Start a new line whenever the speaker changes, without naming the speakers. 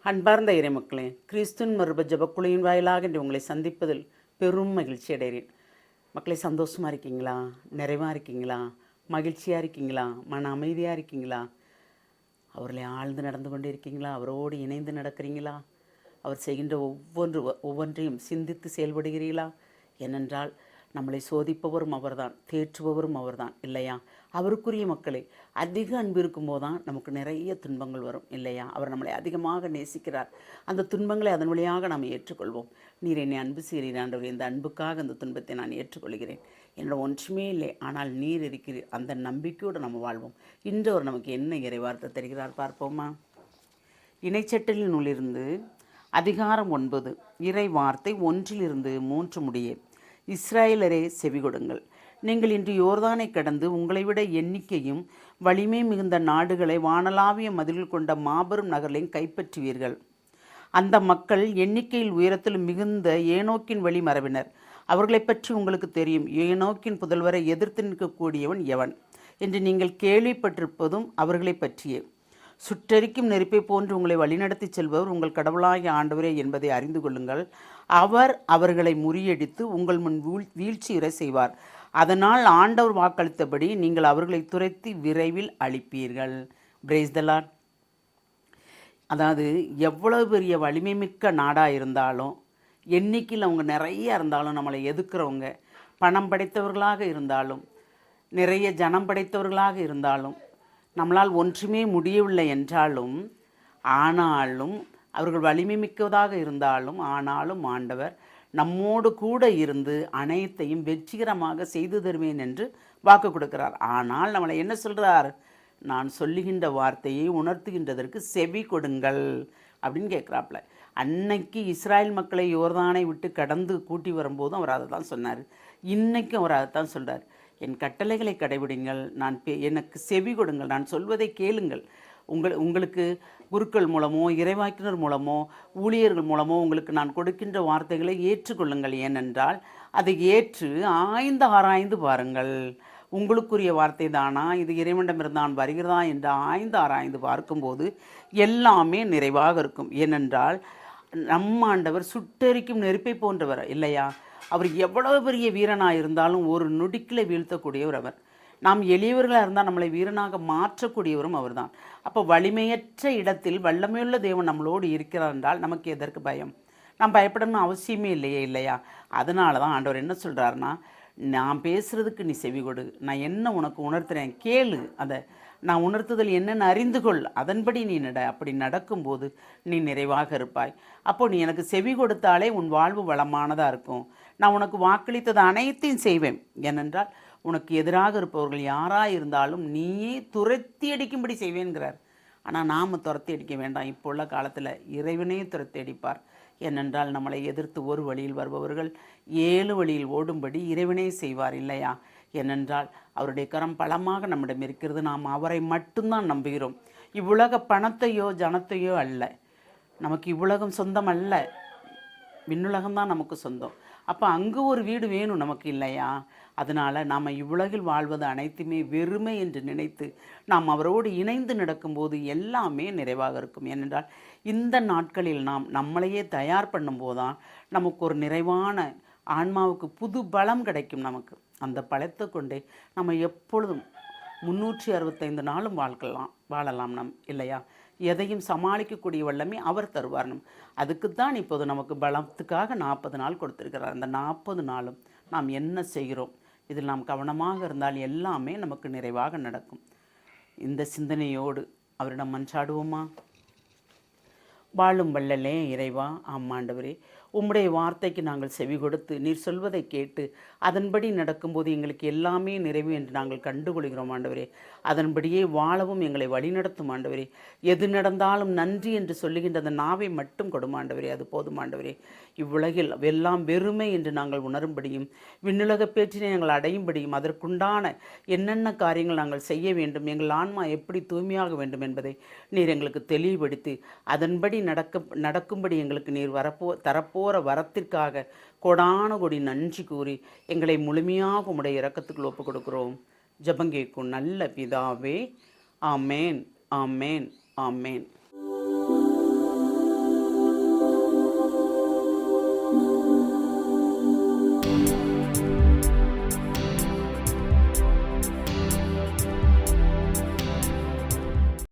அன்பார்ந்த இறைமக்களே, கிறிஸ்துவின் மறுப ஜபக்குழுவின் வாயிலாக இன்று உங்களை சந்திப்பதில் பெரும் மகிழ்ச்சி அடைகிறேன். மக்களை, சந்தோஷமாக இருக்கீங்களா? நிறைவாக இருக்கீங்களா? மகிழ்ச்சியாக இருக்கீங்களா? மன அமைதியாக இருக்கீங்களா? அவர்களை ஆழ்ந்து நடந்து கொண்டு இருக்கீங்களா? அவரோடு இணைந்து நடக்கிறீங்களா? அவர் செய்கின்ற ஒவ்வொன்றையும் சிந்தித்து செயல்படுகிறீர்களா? ஏனென்றால் நம்மளை சோதிப்பவரும் அவர்தான், தேற்றுபவரும் அவர்தான், இல்லையா? அவருக்குரிய மக்களே, அதிக அன்பு இருக்கும்போது தான் நமக்கு நிறைய துன்பங்கள் வரும், இல்லையா? அவர் நம்மளை அதிகமாக நேசிக்கிறார். அந்த துன்பங்களை அதன் வழியாக நாம் ஏற்றுக்கொள்வோம். நீர் என்னை அன்பு செய்கிறீர் ஆண்டவரே, இந்த அன்புக்காக அந்த துன்பத்தை நான் ஏற்றுக்கொள்கிறேன். என்னோட ஒன்றுமே இல்லை, ஆனால் நீர் இருக்கிறீர். அந்த நம்பிக்கையோடு நம்ம வாழ்வோம். இன்று அவர் நமக்கு என்ன இறைவார்த்தை தருகிறார் பார்ப்போமா? இணைச்சட்டலின் நூலிருந்து அதிகாரம் 9, இறை வார்த்தை 1-3 முடிய. இஸ்ராயலரே, செவிகொடுங்கள். நீங்கள் இன்று யோர்தானை கடந்து உங்களை விட எண்ணிக்கையும் வலிமை மிகுந்த நாடுகளை, வானளாவிய மதில்கள் கொண்ட மாபெரும் நகர்களையும் கைப்பற்றுவீர்கள். அந்த மக்கள் எண்ணிக்கையில் உயரத்தில் மிகுந்த ஏனோக்கின் வழி மரபினர். அவர்களை பற்றி உங்களுக்கு தெரியும். ஏனோக்கின் புதல்வரை எதிர்த்து நிற்கக்கூடியவன் எவன் என்று நீங்கள் கேள்விப்பட்டிருப்பதும் அவர்களை பற்றியே. சுட்டெரிக்கும் நெருப்பை போன்று உங்களை வழிநடத்தி செல்பவர் உங்கள் கடவுளாகிய ஆண்டவரே என்பதை அறிந்து கொள்ளுங்கள். அவர் அவர்களை முறியடித்து உங்கள் முன் வீழ்ச்சியுற செய்வார். அதனால் ஆண்டவர் வாக்களித்தபடி நீங்கள் அவர்களை துரத்தி விரைவில் அழிப்பீர்கள். Praise the Lord. அதாவது, எவ்வளவு பெரிய வலிமை மிக்க நாடாக இருந்தாலும், எண்ணிக்கையில் அவங்க நிறைய இருந்தாலும், நம்மளை எதிர்க்கிறவங்க பணம் படைத்தவர்களாக இருந்தாலும், நிறைய ஜனம் படைத்தவர்களாக இருந்தாலும், நம்மளால் ஒன்றுமே முடியவில்லை என்றாலும், ஆனாலும் அவர்கள் வலிமை மிக்கதாக இருந்தாலும், ஆனாலும் ஆண்டவர் நம்மோடு கூட இருந்து அனைத்தையும் வெற்றிகரமாக செய்து தருவேன் என்று வாக்கு கொடுக்கிறார். ஆனால் நம்மளை என்ன சொல்கிறார்? நான் சொல்லுகின்ற வார்த்தையை உணர்த்துகின்றதற்கு செவி கொடுங்கள் அப்படின்னு கேட்குறாப்புல. அன்னைக்கு இஸ்ராயல் மக்களை யோர்தானை விட்டு கடந்து கூட்டி வரும்போதும் அவர் அதை தான் சொன்னார். இன்றைக்கும் அவர் அதை தான் சொல்கிறார். என் கட்டளைகளை கடைபிடிங்கள், எனக்கு செவி கொடுங்கள், நான் சொல்வதை கேளுங்கள். உங்களுக்கு குருக்கள் மூலமோ, இறைவாக்கினர் மூலமோ, ஊழியர்கள் மூலமோ உங்களுக்கு நான் கொடுக்கின்ற வார்த்தைகளை ஏற்றுக்கொள்ளுங்கள். ஏனென்றால் அதை ஏற்று ஆராய்ந்து பாருங்கள். உங்களுக்குரிய வார்த்தை தானா, இது இறைவனிடமிருந்தான் வருகிறதா என்று ஆராய்ந்து பார்க்கும்போது எல்லாமே நிறைவாக இருக்கும். ஏனென்றால் ஆண்டவர் சுட்டெரிக்கும் நெருப்பை போன்றவர், இல்லையா? அவர் எவ்வளவு பெரிய வீரனாக இருந்தாலும் ஒரு நொடிக்கில் வீழ்த்தக்கூடியவர் அவர். நாம் எளியவர்களாக இருந்தால் நம்மளை வீரனாக மாற்றக்கூடியவரும் அவர் தான். அப்போ வலிமையற்ற இடத்தில் வல்லமையுள்ள தேவன் நம்மளோடு இருக்கிறார் என்றால் நமக்கு எதற்கு பயம்? நாம் பயப்படணும்னு அவசியமே இல்லையா? அதனால தான் ஆண்டவர் என்ன சொல்கிறாருன்னா, நான் பேசுகிறதுக்கு நீ செவி கொடு, நான் என்ன உனக்கு உணர்த்துறேன் கேளு, அதை நான் உணர்த்துதல் என்னென்னு அறிந்து கொள், அதன்படி நீ அப்படி நடக்கும்போது நீ நிறைவாக இருப்பாய். அப்போது நீ எனக்கு செவி கொடுத்தாலே உன் வாழ்வு வளமானதாக இருக்கும். நான் உனக்கு வாக்களித்தது அனைத்தையும் செய்வேன். ஏனென்றால் உனக்கு எதிராக இருப்பவர்கள் யாராக இருந்தாலும் நீயே துரத்தி அடிக்கும்படி செய்வேங்கிறார். ஆனால் நாம் துரத்தி அடிக்க வேண்டாம். இப்போ உள்ள காலத்தில் இறைவனே துரத்தி அடிப்பார். ஏனென்றால் நம்மளை எதிர்த்து ஒரு வழியில் வருபவர்கள் 7 வழியில் ஓடும்படி இறைவனே செய்வார், இல்லையா? ஏனென்றால் அவருடைய கரம் பலமாக நம்மிடம் இருக்கிறது. நாம் அவரை மட்டும்தான் நம்புகிறோம். இவ்வுலக பணத்தையோ ஜனத்தையோ அல்ல. நமக்கு இவ்வுலகம் சொந்தம் அல்ல, விண்ணுலகம்தான் நமக்கு சொந்தம். அப்போ அங்கே ஒரு வீடு வேணும் நமக்கு, இல்லையா? அதனால் நாம் இவ்வுலகில் வாழ்வது அனைத்துமே வெறுமை என்று நினைத்து நாம் அவரோடு இணைந்து நடக்கும்போது எல்லாமே நிறைவாக இருக்கும். ஏனென்றால் இந்த நாட்களில் நாம் நம்மளையே தயார் பண்ணும்போது தான் நமக்கு ஒரு நிறைவான ஆன்மாவுக்கு புது பலம் கிடைக்கும். நமக்கு அந்த பலத்தை கொண்டே நம்ம எப்பொழுதும் 365 நாளும் வாழலாம் நம், இல்லையா? எதையும் சமாளிக்கக்கூடிய வல்லமை அவர் தருவார். அதுக்குத்தான் இப்போது நமக்கு பலத்துக்காக 40 நாள் கொடுத்துருக்கிறார். அந்த 40 நாளும் நாம் என்ன செய்கிறோம், இதில் நாம் கவனமாக இருந்தால் எல்லாமே நமக்கு நிறைவாக நடக்கும். இந்த சிந்தனையோடு அவரிடம் மன்றாடுவோமா? வாழும் வள்ளலே இறைவா, ஆமாண்டவரே, உம்முடைய வார்த்தைக்கு நாங்கள் செவி கொடுத்து நீர் சொல்வதை கேட்டு அதன்படி நடக்கும்போது எங்களுக்கு எல்லாமே நிறைவு என்று நாங்கள் கண்டுகொள்கிறோம் ஆண்டவரே. அதன்படியே வாழவும் எங்களை வழிநடத்தும் ஆண்டவரே. எது நடந்தாலும் நன்றி என்று சொல்லுகின்ற அந்த நாவை மட்டும் கொடுமாண்டவரே, அது போதும் ஆண்டவரே. இவ்வுலகில் எல்லாம் வெறுமை என்று நாங்கள் உணரும்படியும் விண்ணுலக பேற்றினை நாங்கள் அடையும்படியும் அதற்குண்டான என்னென்ன காரியங்கள் நாங்கள் செய்ய வேண்டும், எங்கள் ஆன்மா எப்படி தூய்மையாக வேண்டும் என்பதை நீர் எங்களுக்கு தெளிவுபடுத்தி அதன்படி நடக்கும்படி எங்களுக்கு நீர் தரப்போகிற வரத்திற்காக கோடான கோடி நன்றி கூறி எங்களை முழுமையாக உம்முடைய இரக்கத்துக்குள் ஒப்புக் கொடுக்கிறோம். ஜெபம் கேட்கும் நல்ல பிதாவே. ஆமேன், ஆமேன், ஆமேன்.